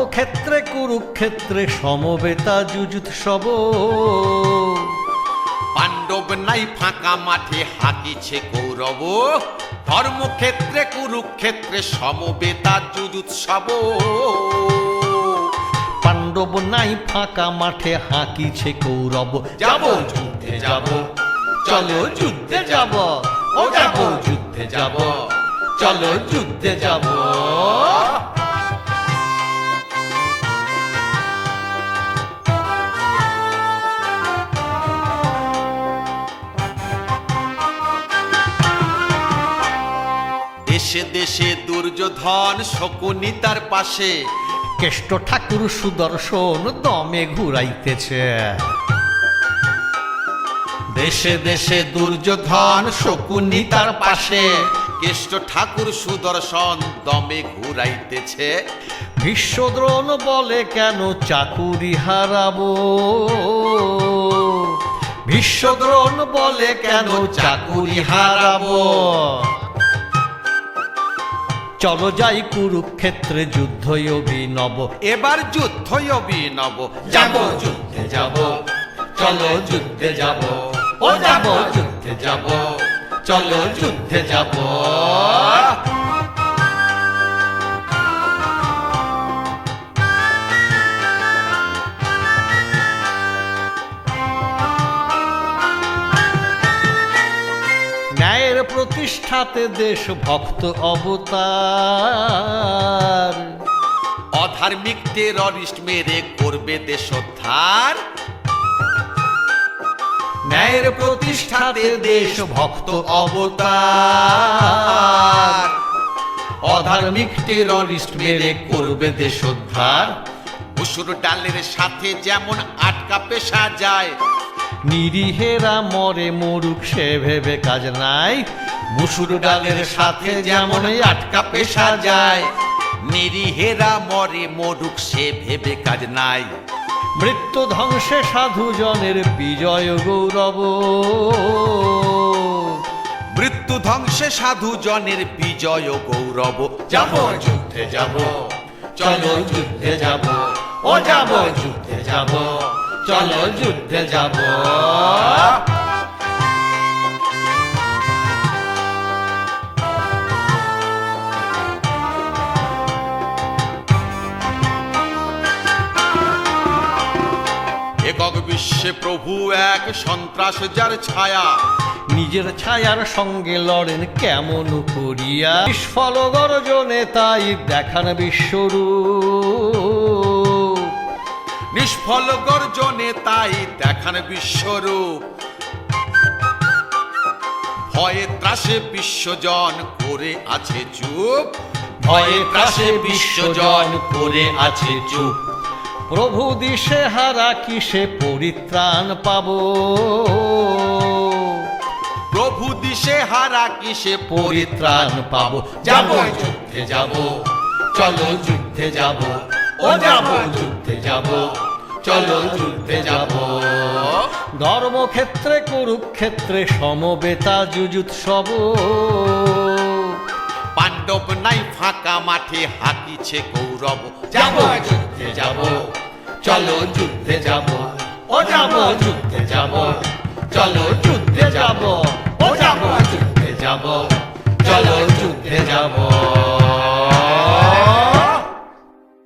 ধর্মক্ষেত্রে কুরুক্ষেত্রে সমবেতা যুযুৎসব। পাণ্ডব নাই ফাঁকা মাঠে হাকিছে কৌরব, ধর্মক্ষেত্রে কুরুক্ষেত্রে সমবেতা যুযুৎসব। পাণ্ডব নাই ফাঁকা মাঠে হাঁকিছে কৌরব। যাব যুদ্ধে যাব, চলো যুদ্ধে যাব, ও যাব যুদ্ধে যাব, চলো যুদ্ধে যাব। দেশে দেশে দুর্যোধন শকুনি তার পাশে, কেষ্ট ঠাকুর সুদর্শন দমে ঘুরাইতেছে। দেশে দেশে দুর্যোধন শকুনি তার পাশে, কেষ্ট ঠাকুর সুদর্শন দমে ঘুরাইতেছে। ভীষ্মদ্রোণ বলে কেন চাকুরি হারাবো, ভীষ্মদ্রোণ বলে কেন চাকুরি হারাবো। চলো যাই কুরুক্ষেত্রে যুদ্ধই অভিনব, এবার যুদ্ধই অভিনব। যাব যুদ্ধে যাব, চলো যুদ্ধে যাব, ও যাব যুদ্ধে যাব, চলো যুদ্ধে যাব। ন্যায়ের প্রতিষ্ঠাতে দেশ ভক্ত অবতার, অধার্মিক টেররিস্ট মেরে করবে দেশোদ্ধার। ন্যায়ের প্রতিষ্ঠাতে দেশ ভক্ত অবতার, অধার্মিক টেররিস্ট মেরে করবে দেশোদ্ধার। মসুর ডালের সাথে যেমন আটকা পেশা যায়, নিরীহেরা মরে মরুক সে ভেবে কাজ নাই। মুসুর ডালের সাথে যেমন আটকা পেশা যায়, নিরীহেরা মরে মরুক সে ভেবে কাজ নাই। মৃত্যু ধ্বংসে সাধুজনের বিজয় গৌরব, মৃত্যু ধ্বংসে সাধুজনের বিজয় গৌরব। যাব যুদ্ধে যাব, চলো যুদ্ধে যাব, ও যাব যুদ্ধে যাব, চলো যুদ্ধে যাব। একক বিশ্বে প্রভু এক সন্ত্রাস যার ছায়া, নিজের ছায়ার সঙ্গে লড়েন কেমন করিয়া। নিষ্ফল গর্জনে তাই দেখান বিশ্বরূপ, নিষ্ফল গর্জনে তাই দেখান বিশ্বরূপ। ভয়ে ত্রাসে বিশ্বজন করে আছে চুপ, ভয়ে ত্রাসে বিশ্বজন করে আছে চুপ। প্রভু দিশে হারা কিসে পরিত্রাণ পাবো, প্রভু দিশে হারা কিসে পরিত্রাণ পাবো। যাব যুদ্ধে যাব, চলো যুদ্ধে যাব, ও যাব যুদ্ধে যাব, চলো যুদ্ধে যাব। ধর্মক্ষেত্রে কুরুক্ষেত্রে সমবেতা যুযুৎসব। পাণ্ডব নাই ফাঁকা মাঠে হাকিছে কৌরব। যাব যুদ্ধে যাব, চলো যুদ্ধে যাব, ও যাব যুদ্ধে যাব, চলো যুদ্ধে যাব, ও যাব যুদ্ধে যাব, চলো যুদ্ধে যাব।